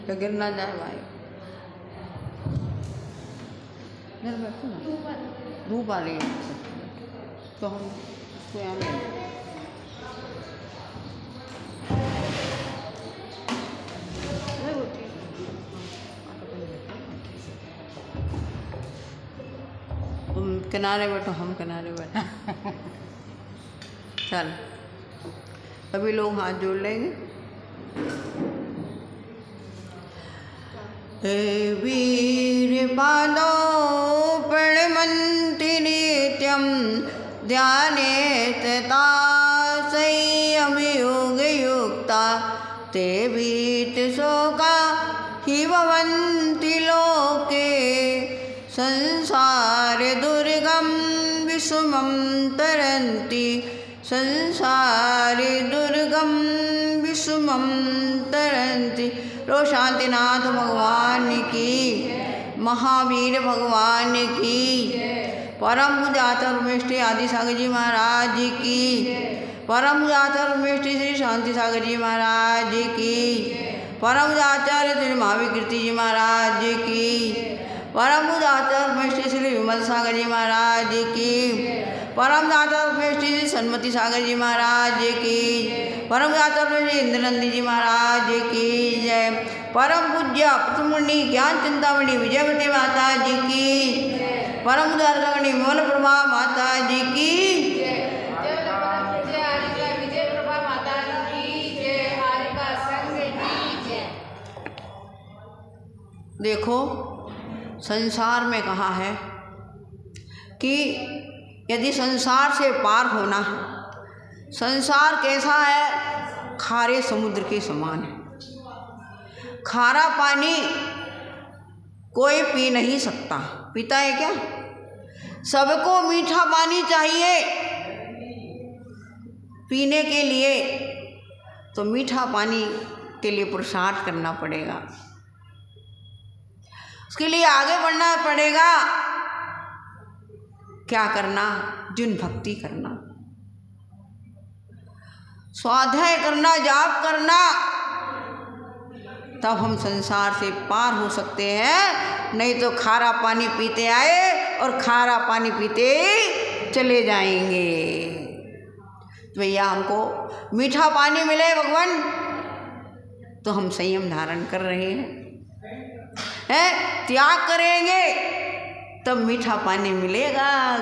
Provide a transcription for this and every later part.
तो गिर ना जाए भाई। इधर बैठो ना, धूप आ रही है तो हम तो यहाँ बैठ तुम किनारे बैठो, हम किनारे बैठो। चल अभी लोग हाथ जोड़ लेंगे। हे वीर पादो प्रणमन्ति नित्यं ध्याने तथा संयमयोग युक्ता ते भीत शोका हि भवन्ति लोके संसार दुर्गम विषमं तरन्ति संसार दुर्गम विषमं तरन्ति। रो शांतिनाथ भगवान की, महावीर भगवान की, परम पूज्य उमेष्ठी आदि सागर जी महाराज की, परम पूज्य उमेष्ठी श्री शांति सागर जी महाराज की, परम पूज्य श्री महावीर जी महाराज की, परम पूज्य उमेष्ठी श्री विमल सागर जी महाराज की, परम पूज्य श्री सन्मति सागर जी महाराज की, परम पूज्य इंद्रनंदी जी महाराज की जय। परम पूज्य प्रथमुनि ज्ञान चिंतामणि विजयवती माता जी की, परम पूज्य मोहन प्रभा माता जी की, देखो संसार में कहा है कि यदि संसार से पार होना है, संसार कैसा है, खारे समुद्र के समान है। खारा पानी कोई पी नहीं सकता, पीता है क्या? सबको मीठा पानी चाहिए पीने के लिए, तो मीठा पानी के लिए पुरुषार्थ करना पड़ेगा, उसके लिए आगे बढ़ना पड़ेगा। क्या करना? जिन भक्ति करना, स्वाध्याय करना, जाप करना, तब हम संसार से पार हो सकते हैं। नहीं तो खारा पानी पीते आए और खारा पानी पीते चले जाएंगे। तो भैया हमको मीठा पानी मिले भगवान, तो हम संयम धारण कर रहे हैं, त्याग करेंगे तब मीठा पानी मिलेगा,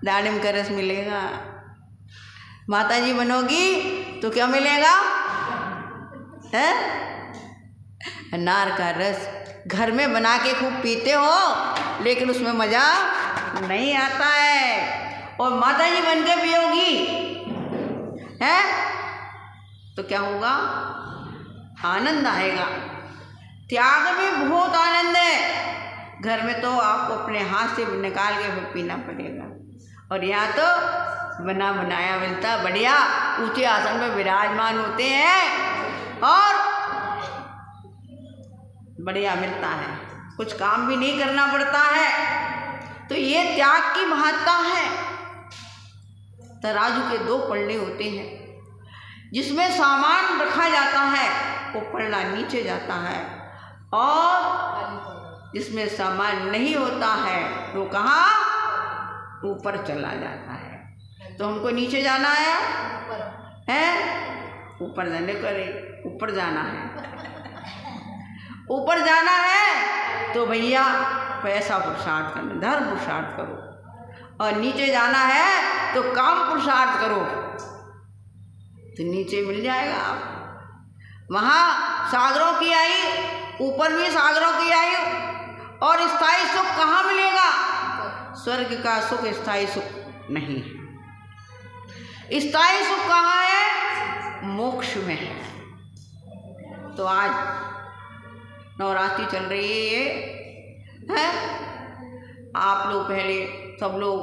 दाड़िम का रस मिलेगा। माता जी बनोगी तो क्या मिलेगा? है अनार का रस। घर में बना के खूब पीते हो, लेकिन उसमें मज़ा नहीं आता है। और माता जी बन के पियोगी है तो क्या होगा? आनंद आएगा। त्याग में बहुत आनंद है। घर में तो आपको अपने हाथ से निकाल के फिर पीना पड़ेगा, और यहाँ तो बना बनाया मिलता, बढ़िया ऊंचे आसन में विराजमान होते हैं और बढ़िया मिलता है, कुछ काम भी नहीं करना पड़ता है। तो ये त्याग की महत्ता है। तराजू के दो पल्ले होते हैं, जिसमें सामान रखा जाता है वो पल्ला नीचे जाता है, और जिसमें सामान नहीं होता है वो कहाँ? ऊपर चला जाता है। तो हमको नीचे जाना है ऊपर जाने करे, ऊपर जाना है, ऊपर जाना है तो भैया पैसा पुरुषार्थ करना, धर्म पुरुषार्थ करो। और नीचे जाना है तो काम पुरुषार्थ करो, तो नीचे मिल जाएगा आप। वहाँ सागरों की आई, ऊपर भी सागरों की आई, और स्थायी सुख कहाँ मिलेगा? स्वर्ग का सुख स्थायी सुख नहीं है। स्थायी सुख कहाँ है? मोक्ष में है। तो आज नवरात्रि चल रही है, आप लोग पहले सब लोग,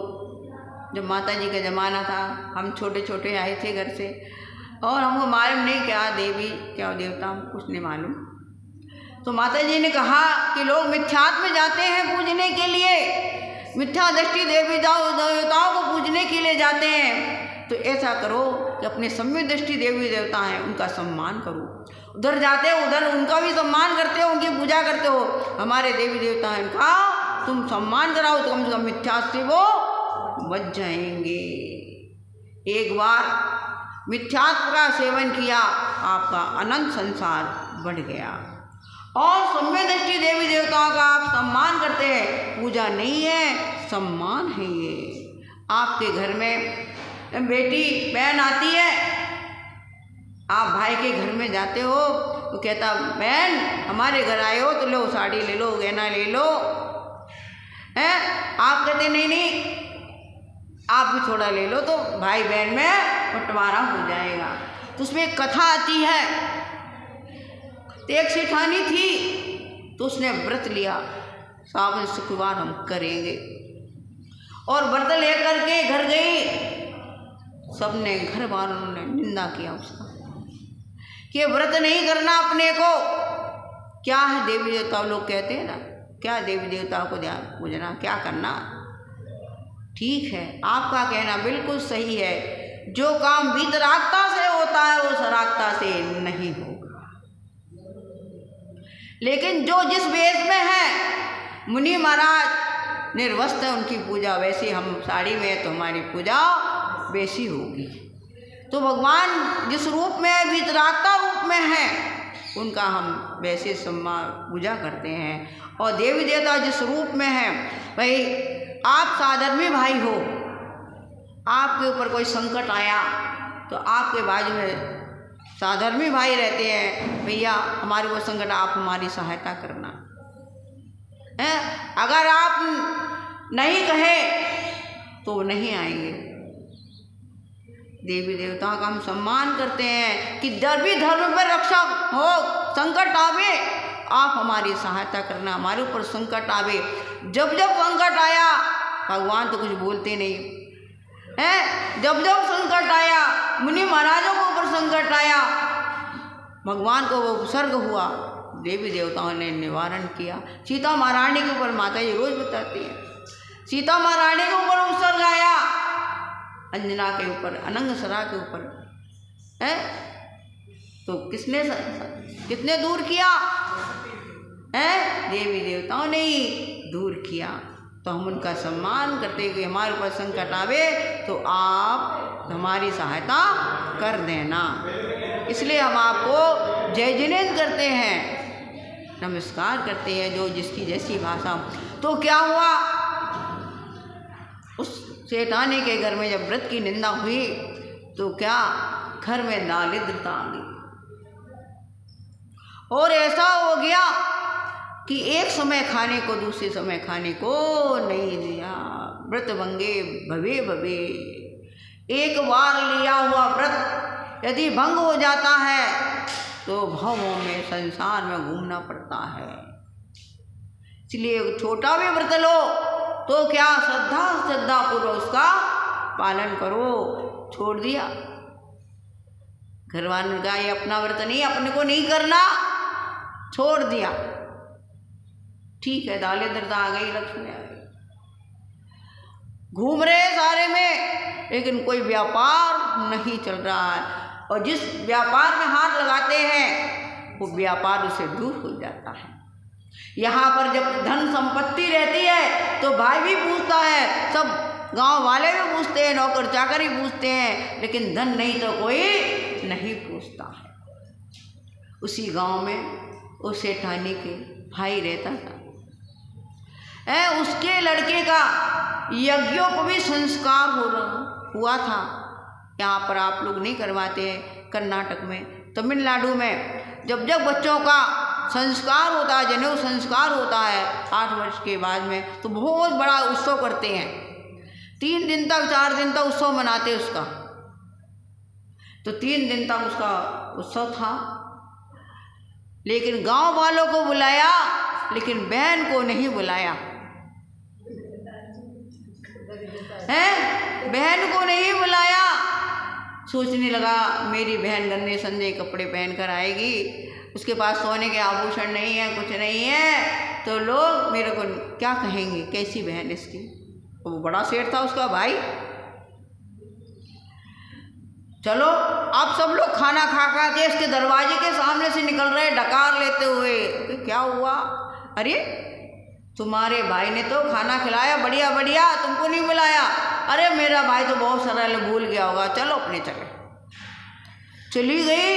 जब माता जी का ज़माना था, हम छोटे छोटे आए थे घर से, और हमको मालूम नहीं क्या देवी क्या देवता, हमको कुछ नहीं मालूम। तो माता जी ने कहा कि लोग मिथ्यात्व में जाते हैं पूजने के लिए, मिथ्या दृष्टि देवी देवताओं को पूजने के लिए जाते हैं। तो ऐसा करो कि अपने सम्यक दृष्टि देवी देवता हैं उनका सम्मान करो, उधर जाते हो, उधर उनका भी सम्मान करते हो, उनकी पूजा करते हो। हमारे देवी देवता हैं, इनका तुम सम्मान कराओ तो कम से कम मिथ्या से वो बच जाएंगे। एक बार मिथ्यात्व का सेवन किया, आपका अनंत संसार बढ़ गया। और सम्यक दृष्टि देवी देवताओं का आप सम्मान करते हैं, पूजा नहीं है, सम्मान है ये। आपके घर में बेटी बहन आती है, आप भाई के घर में जाते हो तो कहता बहन हमारे घर आए हो तो लो साड़ी ले लो, गहना ले लो, हैं? आप कहते नहीं नहीं आप भी थोड़ा ले लो, तो भाई बहन में बंटवारा हो जाएगा। तो उसमें एक कथा आती है, तो एक सेठानी थी तो उसने व्रत लिया, सावन शुक्रवार हम करेंगे, और व्रत लेकर के घर गई। सबने घर वालों ने निंदा किया उसका कि व्रत नहीं करना अपने को। क्या है देवी देवता लोग कहते हैं ना, क्या देवी देवताओं को ध्यान पूजना, क्या करना। ठीक है, आपका कहना बिल्कुल सही है, जो काम वीतरागता से होता है वो सरागता से नहीं होगा। लेकिन जो जिस वेश में है, मुनि महाराज निर्वस्त्र है, उनकी पूजा वैसी, हम साड़ी में है तो हमारी पूजा वैसी होगी। तो भगवान जिस रूप में है, वीतरागता रूप में है, उनका हम वैसे सम्मान पूजा करते हैं। और देवी देवता जिस रूप में है, भाई आप साधर्मी भाई हो, आपके ऊपर कोई संकट आया तो आपके बाजू में साधर्मी भाई रहते हैं, भैया हमारे वो संकट, आप हमारी सहायता करना है। अगर आप नहीं कहे तो नहीं आएंगे। देवी देवताओं का हम सम्मान करते हैं कि डर भी धर्म पर रक्षा हो, संकट आवे आप हमारी सहायता करना, हमारे ऊपर संकट आवे। जब जब संकट आया, भगवान तो कुछ बोलते नहीं है, जब जब संकट आया, मुनि महाराजों के ऊपर संकट आया, भगवान को वो उपसर्ग हुआ, देवी देवताओं ने निवारण किया। सीता महारानी के ऊपर माता जी रोज बताती है, सीता महारानी के ऊपर उपसर्ग आया, अंजना के ऊपर, अनंगसरा के ऊपर है, तो किसने दूर किया है? देवी देवताओं ने ही दूर किया। तो हम उनका सम्मान करते हुए, हमारे ऊपर संकट आवे तो आप हमारी सहायता कर देना। इसलिए हम आपको जय जिनेंद्र करते हैं, नमस्कार करते हैं, जो जिसकी जैसी भाषा। तो क्या हुआ, उस सेठानी के घर में जब व्रत की निंदा हुई तो क्या घर में दारिद्रता आ गई, और ऐसा हो गया कि एक समय खाने को दूसरे समय खाने को नहीं दिया। व्रत भंगे भवे भवे, एक बार लिया हुआ व्रत यदि भंग हो जाता है तो भवों में संसार में घूमना पड़ता है। इसलिए छोटा भी व्रत लो तो क्या श्रद्धा पूर्वक उसका पालन करो। छोड़ दिया, घर वालों का ये अपना व्रत नहीं, अपने को नहीं करना, छोड़ दिया, ठीक है, दारिद्रता आ गई, लक्ष्मी आ गई, घूम रहे सारे में, लेकिन कोई व्यापार नहीं चल रहा है। और जिस व्यापार में हाथ लगाते हैं वो व्यापार उसे दूर हो जाता है। यहाँ पर जब धन संपत्ति रहती है तो भाई भी पूछता है, सब गांव वाले भी पूछते हैं, नौकर चाकर ही पूछते हैं, लेकिन धन नहीं तो कोई नहीं पूछता है। उसी गांव में उस सेठानी के भाई रहता था, उसके लड़के का यज्ञोपवीत संस्कार हुआ था। यहाँ पर आप लोग नहीं करवाते हैं, कर्नाटक में, तमिलनाडु में जब जब बच्चों का संस्कार होता है, जनेऊ संस्कार होता है 8 वर्ष के बाद में, तो बहुत बड़ा उत्सव करते हैं, 3 दिन तक 4 दिन तक उत्सव मनाते उसका। तो 3 दिन तक उसका उत्सव था, लेकिन गांव वालों को बुलाया, लेकिन बहन को नहीं बुलाया है, बहन को नहीं बुलाया। सोचने लगा मेरी बहन गंदे संदे कपड़े पहन कर आएगी, उसके पास सोने के आभूषण नहीं है, कुछ नहीं है, तो लोग मेरे को क्या कहेंगे, कैसी बहन इसकी। वो बड़ा सेठ था उसका भाई। चलो आप सब लोग खाना खा खा के इसके दरवाजे के सामने से निकल रहे डकार लेते हुए। क्या हुआ? अरे तुम्हारे भाई ने तो खाना खिलाया बढ़िया बढ़िया, तुमको नहीं बुलाया। अरे मेरा भाई तो बहुत सरल भूल गया होगा, चलो अपने चले। चली गई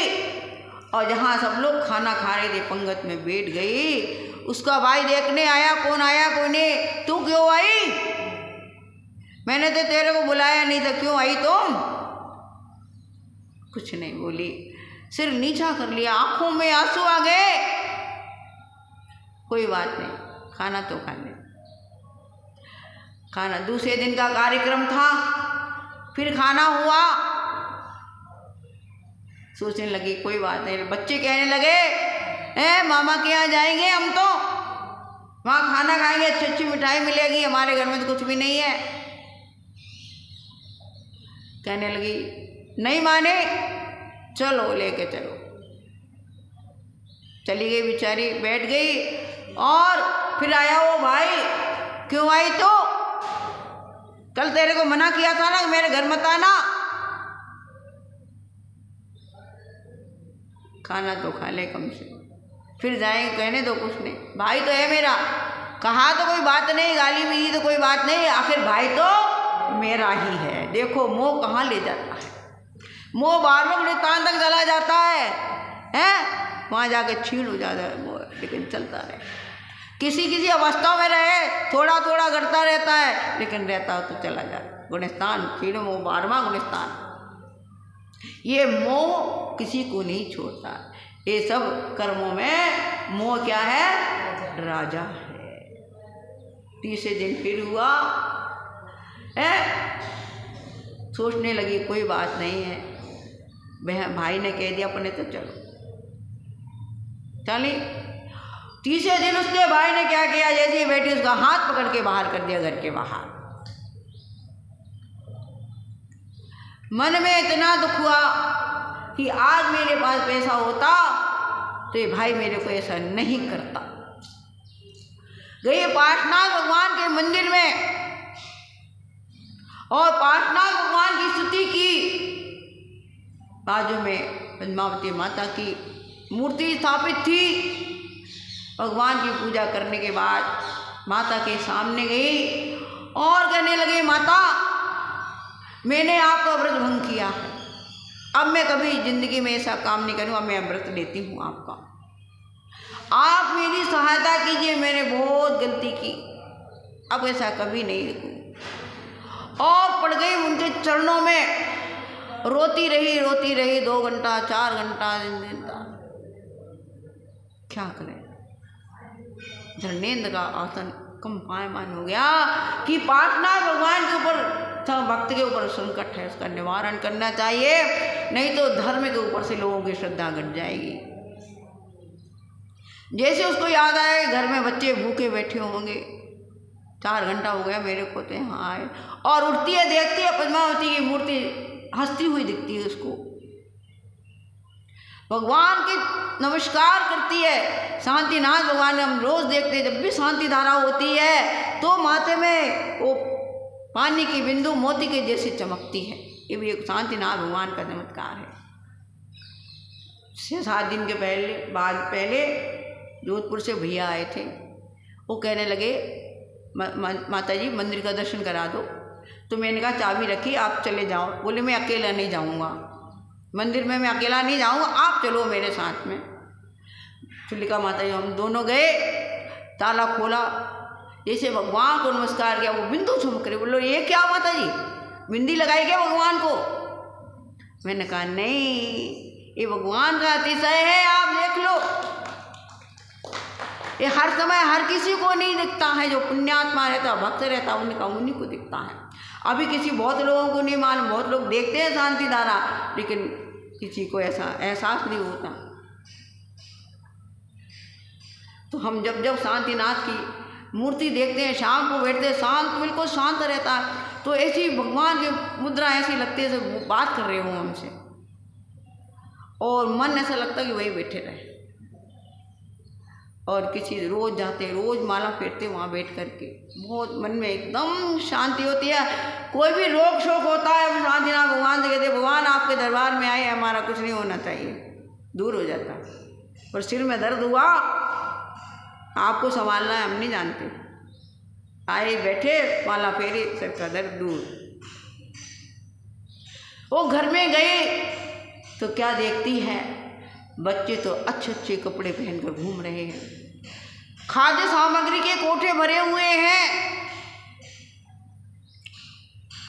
और जहाँ सब लोग खाना खा रहे थे पंगत में बैठ गई। उसका भाई देखने आया, कौन आया कौन नहीं। तू क्यों आई? मैंने तो तेरे को बुलाया नहीं था, क्यों आई तुम? कुछ नहीं बोली, सिर नीचा कर लिया, आंखों में आंसू आ गए। कोई बात नहीं, खाना तो खाने। खाना दूसरे दिन का कार्यक्रम था, फिर खाना हुआ। सोचने लगी कोई बात नहीं। बच्चे कहने लगे मामा के यहाँ जाएंगे हम, तो वहाँ खाना खाएंगे, अच्छी अच्छी मिठाई मिलेगी, हमारे घर में तो कुछ भी नहीं है। कहने लगी नहीं माने, चलो लेके चलो। चली गई बेचारी, बैठ गई। और फिर आया वो भाई। क्यों आई? तो कल तेरे को मना किया था ना कि मेरे घर मत आना। खाना तो खा ले कम से, फिर जाएंगे, कहने दो कुछ नहीं। भाई तो है मेरा, कहा तो कोई बात नहीं, गाली मिली तो कोई बात नहीं, आखिर भाई तो मेरा ही है। देखो मोह कहाँ ले जाता है। मोह बारहों गुलिस्तान तक चला जाता है, हैं? वहाँ जाकर छीन हो जाता है मोह, लेकिन चलता रहे। किसी किसी अवस्था में रहे, थोड़ा थोड़ा करता रहता है, लेकिन रहता तो चला जाता। गुलिस्तान छीन मोह 12वां गुलिस्तान। ये मोह किसी को नहीं छोड़ता। ये सब कर्मों में मोह क्या है? राजा है। तीसरे दिन फिर हुआ है। सोचने लगी कोई बात नहीं है, बहन भाई ने कह दिया अपने तो चलो। चली। तीसरे दिन उसके भाई ने क्या किया, जैसे ही बेटी उसका हाथ पकड़ के बाहर कर दिया घर के बाहर। मन में इतना दुख हुआ कि आज मेरे पास पैसा होता तो ये भाई मेरे को ऐसा नहीं करता। गई पार्श्वनाथ भगवान के मंदिर में और पार्श्वनाथ भगवान की स्तुति की। बाजू में पद्मावती माता की मूर्ति स्थापित थी। भगवान की पूजा करने के बाद माता के सामने गई और कहने लगी, माता मैंने आपका व्रत भंग किया है, अब मैं कभी जिंदगी में ऐसा काम नहीं करूँगा, मैं व्रत लेती हूँ आपका, आप मेरी सहायता कीजिए, मैंने बहुत गलती की, अब ऐसा कभी नहीं लिखूँ। और पड़ गई उनके चरणों में, रोती रही 2 घंटा 4 घंटा दिन तक। क्या करें? धर्मेंद्र का आसन कंपायमान हो गया कि पार्श्वनाथ भगवान के ऊपर, भक्त के ऊपर संकट है, उसका निवारण करना चाहिए, नहीं तो धर्म के ऊपर से लोगों की श्रद्धा घट जाएगी। जैसे उसको याद आया घर में बच्चे भूखे बैठे होंगे, 4 घंटा हो गया मेरे को तो यहाँ आए, और उठती है, देखती है पद्मावती की मूर्ति हंसती हुई दिखती है उसको, भगवान की नमस्कार करती है। शांतिनाथ भगवान हम रोज देखते हैं, जब भी शांति धारा होती है तो माथे में वो पानी की बिंदु मोती के जैसे चमकती है। ये भी एक शांतिनाथ भगवान का चमत्कार है। 6-7 दिन के पहले जोधपुर से भैया आए थे। वो कहने लगे माता जी मंदिर का दर्शन करा दो। तो मैंने कहा चाबी रखी, आप चले जाओ। बोले मैं अकेला नहीं जाऊंगा मंदिर में, मैं अकेला नहीं जाऊंगा, आप चलो मेरे साथ में। तो कहा माता जी हम दोनों गए, ताला खोला, जैसे भगवान को नमस्कार किया, वो बिंदु चमक रहे। बोलो ये क्या माता जी, बिंदी लगाई क्या भगवान को? मैंने कहा नहीं, ये भगवान का अतिशय है, आप देख लो। ये हर समय हर किसी को नहीं दिखता है, जो पुण्यात्मा रहता, भक्त रहता, उन्हीं को दिखता है। अभी किसी बहुत लोगों को नहीं मालूम, बहुत लोग देखते हैं शांति धारा, लेकिन किसी को ऐसा एहसास नहीं होता। तो हम जब शांतिनाथ की मूर्ति देखते हैं, शाम को बैठते हैं, शांत, बिल्कुल शांत रहता है, तो ऐसी भगवान की मुद्रा ऐसी लगती है जैसे वो बात कर रहे हो हमसे, और मन ऐसा लगता है कि वही बैठे रहे। और किसी रोज़ जाते, रोज़ माला फेरते वहाँ बैठ करके, बहुत मन में एकदम शांति होती है। कोई भी रोग शोक होता है, शांतिनाथ भगवान से कहते भगवान आपके आपके दरबार में आए, हमारा कुछ नहीं होना चाहिए, दूर हो जाता। और सिर में दर्द हुआ, आपको संभालना है, हम नहीं जानते। आए बैठे, माला फेरी, सिर का दर्द दूर। वो घर में गए तो क्या देखती है, बच्चे तो अच्छे अच्छे कपड़े पहनकर घूम रहे हैं, खाद्य सामग्री के कोठे भरे हुए हैं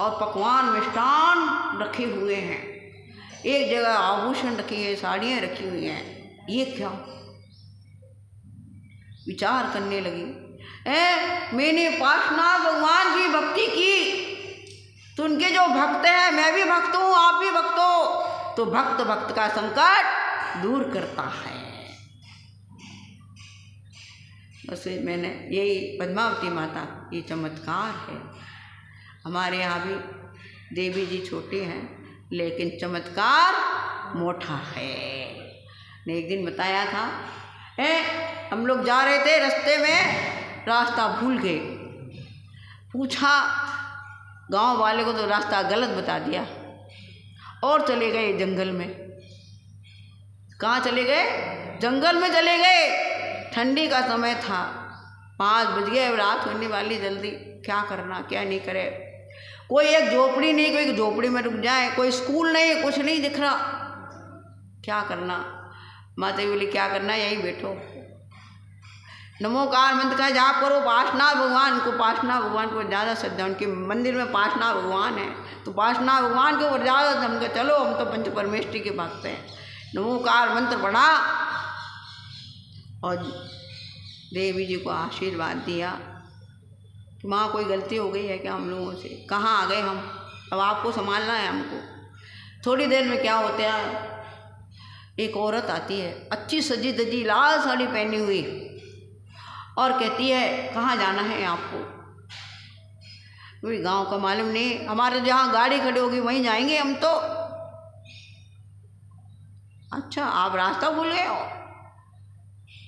और पकवान मिष्ठान रखे हुए हैं, एक जगह आभूषण रखे हैं, साड़ियाँ रखी हुई हैं। ये क्या? विचार करने लगी, मैंने पार्श्वनाथ भगवान की भक्ति की तो उनके जो भक्त हैं, मैं भी भक्त हूँ, आप भी भक्त हो, तो भक्त भक्त का संकट दूर करता है। बस मैंने यही पद्मावती माता ये चमत्कार है। हमारे यहाँ भी देवी जी छोटे हैं लेकिन चमत्कार मोटा है। ने एक दिन बताया था, हम लोग जा रहे थे, रास्ते में रास्ता भूल गए, पूछा गांव वाले को तो रास्ता गलत बता दिया और चले गए जंगल में। कहाँ चले गए? जंगल में चले गए। ठंडी का समय था, 5 बज गए, रात होने वाली, जल्दी क्या करना क्या नहीं करे। कोई एक झोपड़ी नहीं, कोई झोपड़ी में रुक जाए, कोई स्कूल नहीं, कुछ नहीं दिख रहा, क्या करना। माता बोली क्या करना, यहीं बैठो, नमोकार मंत्र का जाप करो, पार्श्वनाथ भगवान को ज़्यादा श्रद्धा, उनके मंदिर में पार्श्वनाथ भगवान है तो पार्श्वनाथ भगवान के ऊपर ज़्यादा हम कहे चलो, हम तो पंच परमेष्टि के भक्त हैं। नमोकार मंत्र पढ़ा और देवी जी को आशीर्वाद दिया कि माँ कोई गलती हो गई है क्या हम लोगों से, कहाँ आ गए हम, अब आपको संभालना है हमको। थोड़ी देर में क्या होता है, एक औरत आती है, अच्छी सजी धजी लाल साड़ी पहनी हुई, और कहती है कहाँ जाना है आपको। कोई गांव का मालूम नहीं, हमारे जहाँ गाड़ी खड़ी होगी वहीं जाएंगे हम तो। अच्छा आप रास्ता भूल गए हो,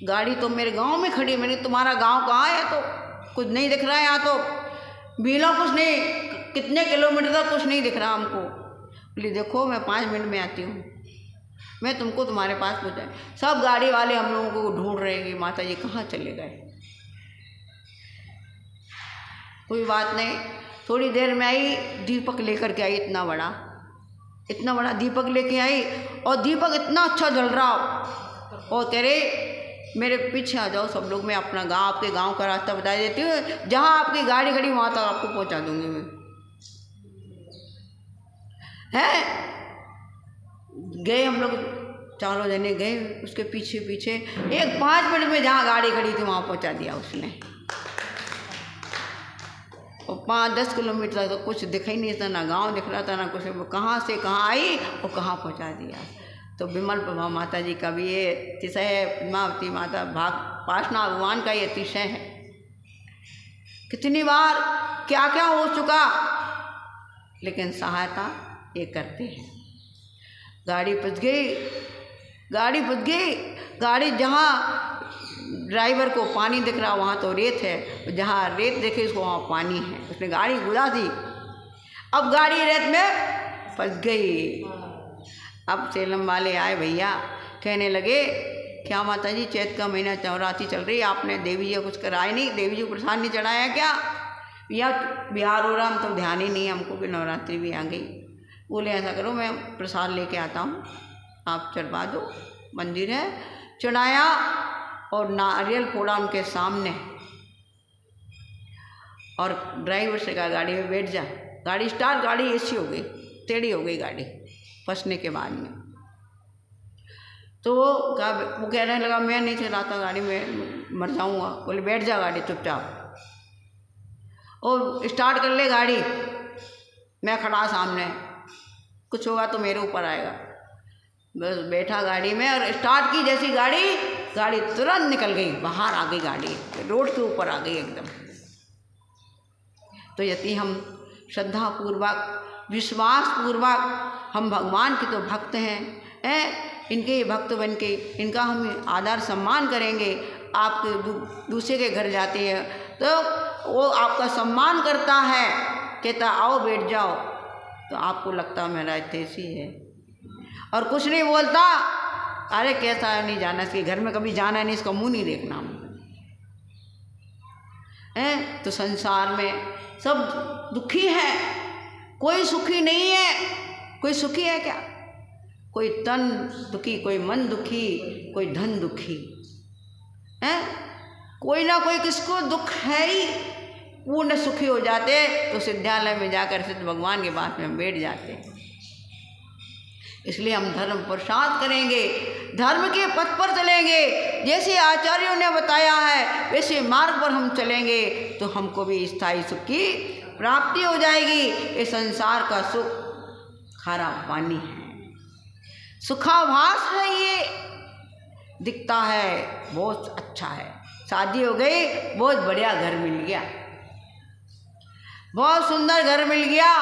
गाड़ी तो मेरे गांव में खड़ी है, मैंने तुम्हारा गांव कहाँ है, तो कुछ नहीं दिख रहा है यहाँ तो, बिना कुछ नहीं, कितने किलोमीटर तक कुछ नहीं दिख रहा हमको। बोली देखो मैं 5 मिनट में आती हूँ, मैं तुमको तुम्हारे पास पहुँचाए। सब गाड़ी वाले हम लोगों को ढूंढ रहे हैं, माता जी कहाँ चले गए। कोई बात नहीं, थोड़ी देर में आई, दीपक लेकर के आई, इतना बड़ा दीपक लेके आई, और दीपक इतना अच्छा जल रहा, और कह रहे मेरे पीछे आ जाओ सब लोग, मैं अपना गांव, आपके गांव का रास्ता बता देती हूँ, जहाँ आपकी गाड़ी खड़ी वहाँ तक आपको पहुँचा दूँगी मैं। है गए हम लोग, चारों जने गए उसके पीछे पीछे, एक 5 मिनट में जहाँ गाड़ी खड़ी थी वहाँ पहुँचा दिया उसने। और 5-10 किलोमीटर तो कुछ दिख ही नहीं था, ना गांव दिख रहा था ना कुछ, कहाँ से कहाँ आई और कहाँ पहुँचा दिया। तो विमल प्रभा माता जी का भी ये अतिशय है, पद्मावती माता पार्श्वनाथ भगवान का ये अतिशय है। कितनी बार क्या क्या हो चुका, लेकिन सहायता ये करते हैं। गाड़ी फंस गई, गाड़ी जहाँ ड्राइवर को पानी दिख रहा वहाँ तो रेत है, जहाँ रेत देखे उसको वहाँ पानी है, उसने गाड़ी घुरा दी, अब गाड़ी रेत में फंस गई। अब सेलम वाले आए भैया, कहने लगे क्या माता जी चैत का महीना नवरात्रि चल रही है, आपने देवी जी को कुछ कराया नहीं, देवी जी को प्रसाद नहीं चढ़ाया क्या, या बिहार हो रहा, हम तो ध्यान ही नहीं हमको कि नवरात्रि भी आ गई। बोले ऐसा करो मैं प्रसाद लेके आता हूँ, आप चढ़वा दो, मंदिर है। चढ़ाया और नारियल फोड़ा उनके सामने, और ड्राइवर से कहा गाड़ी में बैठ जा। गाड़ी स्टार्ट, गाड़ी ऐसी हो गई, टेढ़ी हो गई गाड़ी फंसने के बाद में। तो वो कहने लगा मैं नहीं चलाता गाड़ी, में मर जाऊँगा। बोले बैठ जा गाड़ी चुपचाप, और स्टार्ट कर ले गाड़ी, मैं खड़ा सामने, कुछ होगा तो मेरे ऊपर आएगा। बस बैठा गाड़ी में और स्टार्ट की, जैसी गाड़ी तुरंत निकल गई, बाहर आ गई, गाड़ी रोड के ऊपर आ गई एकदम। तो यदि हम श्रद्धा पूर्वक, विश्वास पूर्वक, हम भगवान के तो भक्त हैं, इनके भक्त बन के इनका हम आदर सम्मान करेंगे। आपके दूसरे के घर जाते हैं तो वो आपका सम्मान करता है, कहता आओ बैठ जाओ, तो आपको लगता मेरा ऐसी है, और कुछ नहीं बोलता, अरे कैसा है, नहीं जाना, इसके घर में कभी जाना नहीं, इसका मुंह नहीं देखना है। तो संसार में सब दुखी है, कोई सुखी नहीं है। कोई सुखी है क्या? कोई तन दुखी, कोई मन दुखी, कोई धन दुखी है। कोई ना कोई किसको दुख है ही। पूर्ण सुखी हो जाते तो सिद्धालय में जाकर सिद्ध भगवान के पास में हम बैठ जाते। इसलिए हम धर्म प्रसाद करेंगे, धर्म के पथ पर चलेंगे, जैसे आचार्यों ने बताया है वैसे मार्ग पर हम चलेंगे तो हमको भी स्थायी सुख की प्राप्ति हो जाएगी। ये संसार का सुख खारा पानी है, सुखाभास है, ये दिखता है बहुत अच्छा है, शादी हो गई, बहुत बढ़िया घर मिल गया, बहुत सुंदर घर मिल गया,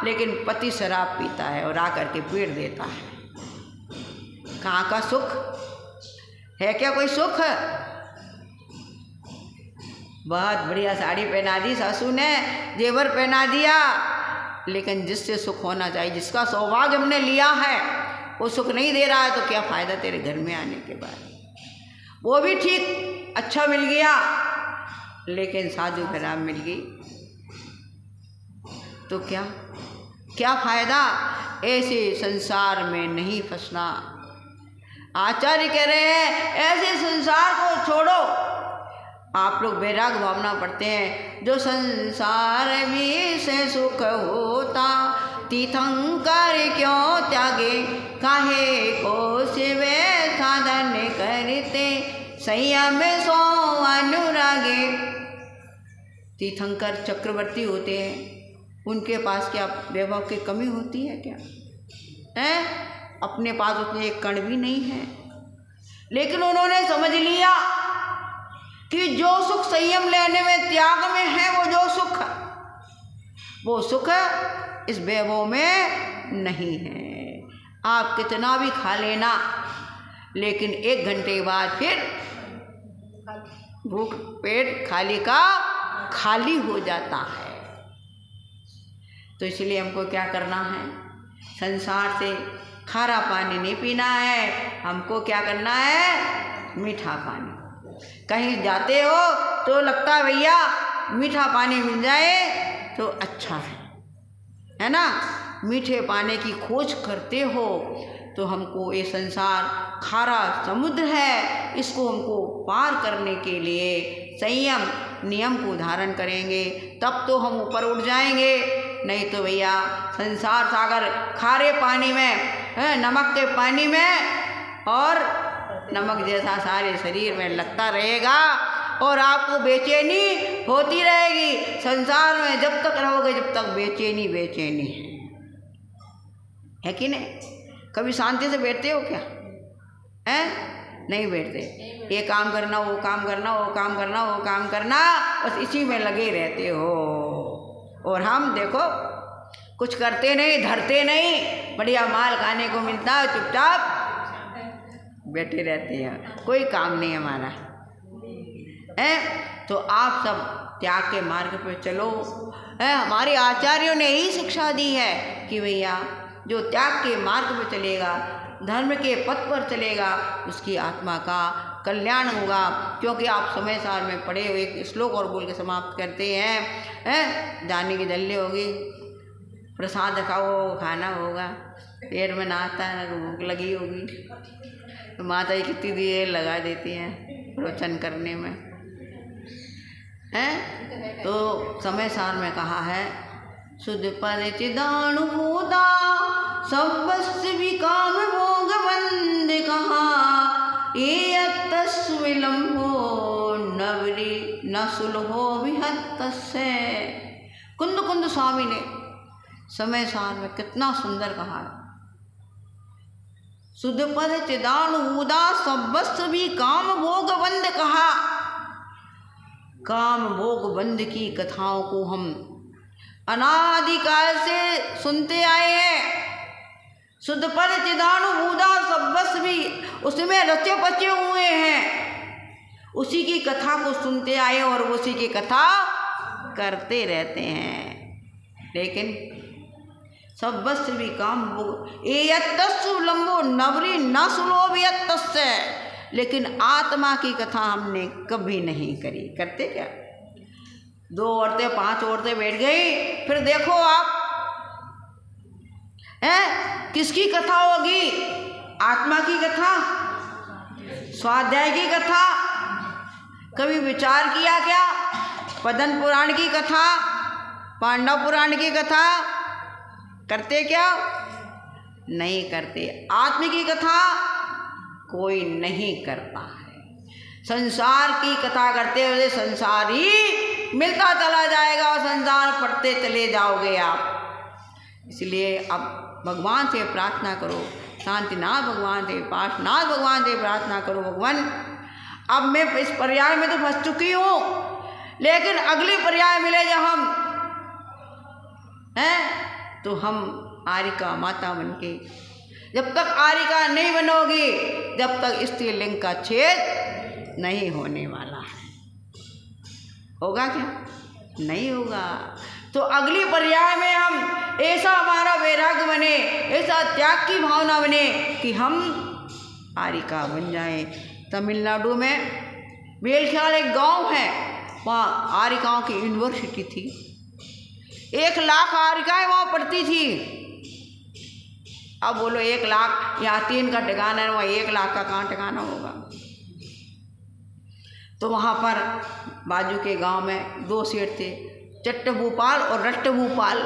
लेकिन पति शराब पीता है और आकर के पीट देता है। कहाँ का सुख है? क्या कोई सुख? बहुत बढ़िया साड़ी पहना दी सासू ने, जेवर पहना दिया, लेकिन जिससे सुख होना चाहिए, जिसका सौभाग्य हमने लिया है, वो सुख नहीं दे रहा है तो क्या फ़ायदा तेरे घर में आने के बाद? वो भी ठीक अच्छा मिल गया, लेकिन साधु खराब मिल गई तो क्या फ़ायदा? ऐसे संसार में नहीं फंसना। आचार्य कह रहे हैं ऐसे संसार को छोड़ो। आप लोग वैराग भावना पढ़ते हैं, जो संसार भी से सुख होता, तीर्थंकर क्यों त्यागे, काहे को शिवे साधन करते, संयम सो अनुरागे। तीर्थंकर चक्रवर्ती होते हैं, उनके पास क्या वैभव की कमी होती है क्या? है, अपने पास उतने एक कण भी नहीं है, लेकिन उन्होंने समझ लिया कि जो सुख संयम लेने में, त्याग में है, वो सुख इस वैभव में नहीं है। आप कितना भी खा लेना, लेकिन 1 घंटे बाद फिर भूख, पेट खाली का खाली हो जाता है। तो इसलिए हमको क्या करना है? संसार से खारा पानी नहीं पीना है, हमको क्या करना है? मीठा पानी। कहीं जाते हो तो लगता है भैया मीठा पानी मिल जाए तो अच्छा है ना? मीठे पानी की खोज करते हो तो हमको ये संसार खारा समुद्र है, इसको हमको पार करने के लिए संयम नियम को धारण करेंगे, तब तो हम ऊपर उठ जाएंगे। नहीं तो भैया संसार सागर खारे पानी में, नमक के पानी में, और नमक जैसा सारे शरीर में लगता रहेगा और आपको बेचैनी होती रहेगी। संसार में जब तक रहोगे जब तक बेचैनी है कि नहीं? कभी शांति से बैठते हो क्या? नहीं बैठते। ये काम करना, वो काम करना, वो काम करना, वो काम करना, बस इसी में लगे रहते हो। और हम देखो कुछ करते नहीं, धरते नहीं, बढ़िया माल खाने को मिलता है, चुपचाप बैठे रहते हैं, कोई काम नहीं हमारा है। तो आप सब त्याग के मार्ग पर चलो। हमारे आचार्यों ने यही शिक्षा दी है कि भैया जो त्याग के मार्ग पर चलेगा, धर्म के पथ पर चलेगा, उसकी आत्मा का कल्याण होगा। क्योंकि आप समय सार में पढ़े हुए एक श्लोक और बोल के समाप्त करते हैं, जाने की दल्ले होगी, प्रसाद खाओ, खाना होगा, पेट में नाता है, भूख लगी होगी, तो माता जी कितनी देर लगा देती हैं प्रवचन करने में, तो समय सार में कहा है, शुद्ध पर चिदानुभूता सर्वस्व विकाम भोग बंद कहा, ये विलम्बो नवरी न सुलहो विहत से। कुंद कुंद स्वामी ने समय सार में कितना सुंदर कहा है, शुद्ध पद चिदानुभूता सर्वस्व भी काम भोग बंद कहा। काम भोग बंद की कथाओं को हम अनादिकाल से सुनते आए हैं। शुद्ध पद चिदानुभूता सर्वस्व भी उसमें रचे पचे हुए हैं, उसी की कथा को सुनते आए और उसी की कथा करते रहते हैं। लेकिन सब वस्त्र भी काम एयत्तस्सु लंबो नवरी न सुलोभयत्तस्य, लेकिन आत्मा की कथा हमने कभी नहीं करी। करते क्या? 2 औरतें 5 औरतें बैठ गई, फिर देखो आप किसकी कथा होगी? आत्मा की कथा, स्वाध्याय की कथा। कभी विचार किया क्या? पद्म पुराण की कथा, पांडव पुराण की कथा करते क्या? नहीं करते। आत्म की कथा कोई नहीं करता है। संसार की कथा करते हुए संसार ही मिलता चला जाएगा और संसार पढ़ते चले जाओगे आप। इसलिए अब भगवान से प्रार्थना करो, शांतिनाथ भगवान से, पाशनाथ भगवान से प्रार्थना करो, भगवान अब मैं इस पर्याय में तो फंस चुकी हूँ, लेकिन अगली पर्याय मिले जब हम हैं तो हम आरिका माता बनके, जब तक आरिका नहीं बनोगी जब तक स्त्रीलिंग का छेद नहीं होने वाला है। होगा क्या? नहीं होगा। तो अगली पर्याय में हम ऐसा हमारा वैराग्य बने, ऐसा त्याग की भावना बने कि हम आरिका बन जाएं। तमिलनाडु में बेलख्याल एक गांव है, वहाँ आरिकाओं की यूनिवर्सिटी थी। 1 लाख आरिकाएं वहाँ पढ़ती थी। अब बोलो 1 लाख, यहाँ 3 का ठिकाना है, वहाँ 1 लाख का कहाँ ठिकाना होगा? तो वहाँ पर बाजू के गांव में 2 सेठ थे, चट्टभूपाल और रट्टभूपाल।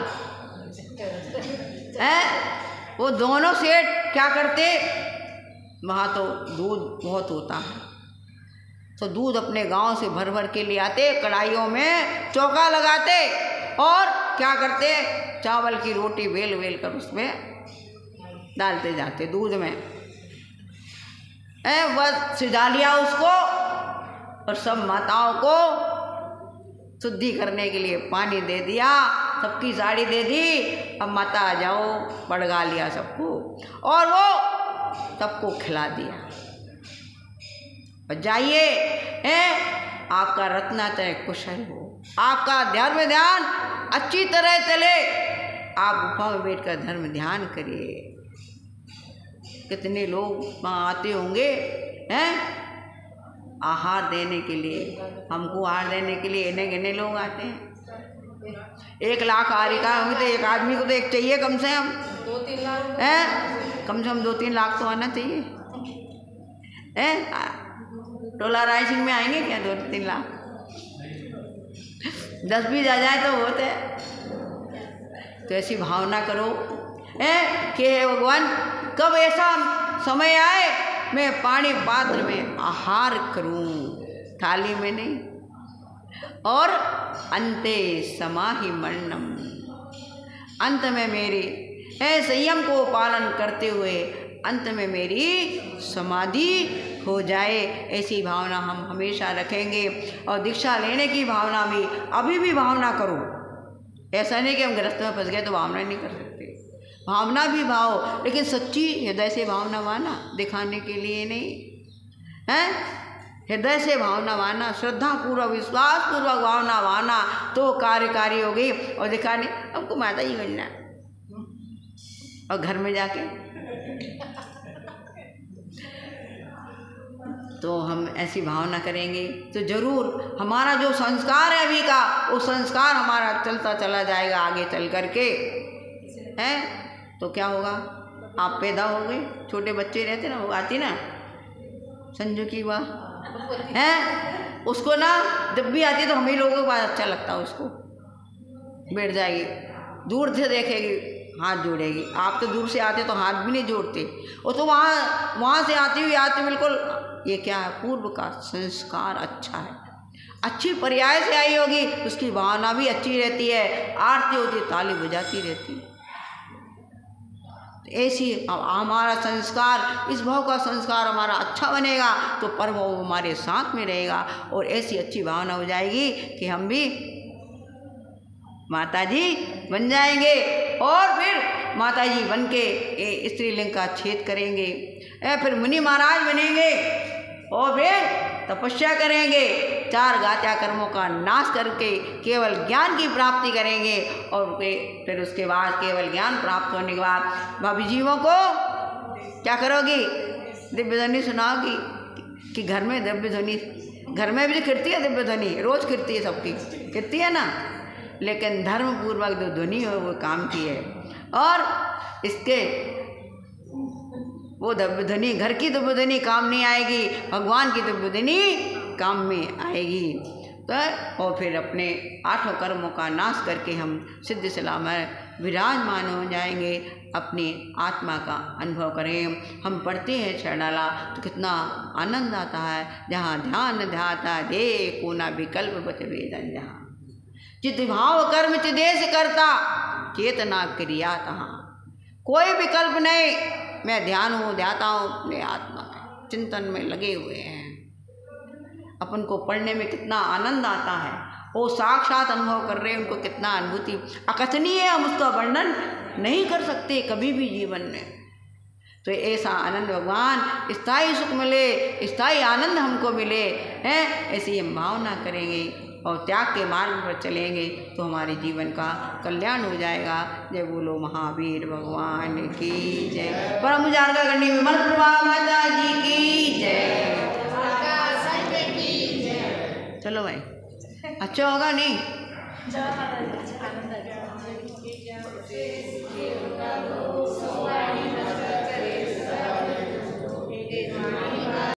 वो दोनों सेठ क्या करते? वहाँ तो दूध बहुत होता है, तो दूध अपने गांव से भर भर के ले आते, कढ़ाइयों में चौका लगाते और क्या करते? चावल की रोटी बेल बेल कर उसमें डालते जाते दूध में। बस सिजा लिया उसको और सब माताओं को शुद्धि करने के लिए पानी दे दिया, सबकी साड़ी दे दी। अब माता आ जाओ, पड़गा लिया सबको और वो सबको खिला दिया। और जाइए, आपका रत्नात्रय कुशल हो, आपका धर्म ध्यान अच्छी तरह चले। आप गुफा में बैठकर धर्म ध्यान करिए। कितने लोग वहाँ आते होंगे आहार देने के लिए, हमको आहार देने के लिए इन्हें गिने लोग आते हैं। 1 लाख आरिका होंगी तो एक आदमी को तो एक चाहिए कम से कम 2-3 लाख कम से कम 2-3 लाख तो आना चाहिए। टोला राइसिंग में आएंगे क्या 2-3 लाख? 10-20 आ जाए तो बहुत है। तो ऐसी भावना करो कि हे भगवान, कब ऐसा समय आए मैं पानी पात्र में आहार करूं, थाली में नहीं। और अंते समाहि मरणम, अंत में मेरी संयम को पालन करते हुए अंत में मेरी समाधि हो जाए, ऐसी भावना हम हमेशा रखेंगे। और दीक्षा लेने की भावना भी अभी भी भावना करो। ऐसा नहीं कि हम गृहस्थ में फंस गए तो भावना नहीं कर सकते। भावना भी भाव, लेकिन सच्ची हृदय से भावना माना, दिखाने के लिए नहीं है। हृदय से भावना माना, श्रद्धा पूर्वक विश्वास पूर्वक भावना माना तो कार्यकारी हो गई। और दिखाने हमको माता ही बनना, और घर में जाके तो हम ऐसी भावना करेंगे तो जरूर हमारा जो संस्कार है अभी का, वो संस्कार हमारा चलता चला जाएगा आगे चल करके हैं। तो क्या होगा? आप पैदा हो गए, छोटे बच्चे रहते ना, वो आती ना संजू की वाह है, उसको ना जब भी आती तो हमें लोगों को बात अच्छा लगता है, उसको बैठ जाएगी, दूर से देखेगी, हाथ जोड़ेगी। आप तो दूर से आते तो हाथ भी नहीं जोड़ते, वो तो वहाँ से आती हुई आती बिल्कुल। ये क्या है? पूर्व का संस्कार अच्छा है, अच्छी पर्याय से आई होगी, उसकी भावना भी अच्छी रहती है, आरती होती ताली बजाती रहती। ऐसी हमारा संस्कार, इस भाव का संस्कार हमारा अच्छा बनेगा तो परभाव हमारे साथ में रहेगा। और ऐसी अच्छी भावना हो जाएगी कि हम भी माता जी बन जाएंगे और फिर माता जी बन के स्त्रीलिंग का छेद करेंगे, फिर मुनि महाराज बनेंगे और फिर तपस्या करेंगे, 4 घात्या कर्मों का नाश करके केवल ज्ञान की प्राप्ति करेंगे और फिर उसके बाद केवल ज्ञान प्राप्त होने के बाद भाभी जीवों को क्या करोगी? दिव्य ध्वनि सुनाओगी कि घर में दिव्य ध्वनि, घर में भी कीर्ति है, दिव्य ध्वनि रोज कीर्ति है, सबकी कीर्ति है ना, लेकिन धर्म पूर्वक जो ध्वनि हो वो काम की है। और इसके वो दिव्य ध्वनि, घर की दिव्य ध्वनि काम नहीं आएगी, भगवान की दिव्य ध्वनि काम में आएगी। तो और फिर अपने 8 कर्मों का नाश करके हम सिद्ध सलाह में विराजमान हो जाएंगे, अपनी आत्मा का अनुभव करें। हम पढ़ते हैं चरणाला तो कितना आनंद आता है, जहाँ ध्यान ध्याता दे कोना विकल्प बच वेदन, जहाँ चित भाव कर्म चिदेश करता चेतना क्रिया तहाँ, कोई विकल्प नहीं, मैं ध्यान हूँ, ध्याता हूँ, अपने आत्मा में चिंतन में लगे हुए हैं। अपन को पढ़ने में कितना आनंद आता है, वो साक्षात अनुभव कर रहे हैं, उनको कितना अनुभूति अकथनीय है, हम उसका वर्णन नहीं कर सकते कभी भी जीवन में। तो ऐसा आनंद भगवान, स्थायी सुख मिले, स्थायी आनंद हमको मिले हैं, ऐसी हम भावना करेंगे और त्याग के मार्ग पर चलेंगे तो हमारे जीवन का कल्याण हो जाएगा। जय बोलो महावीर भगवान की जय। परम उजागर करनी विमल प्रभा माता जी की जय। चलो भाई, अच्छा होगा नहीं?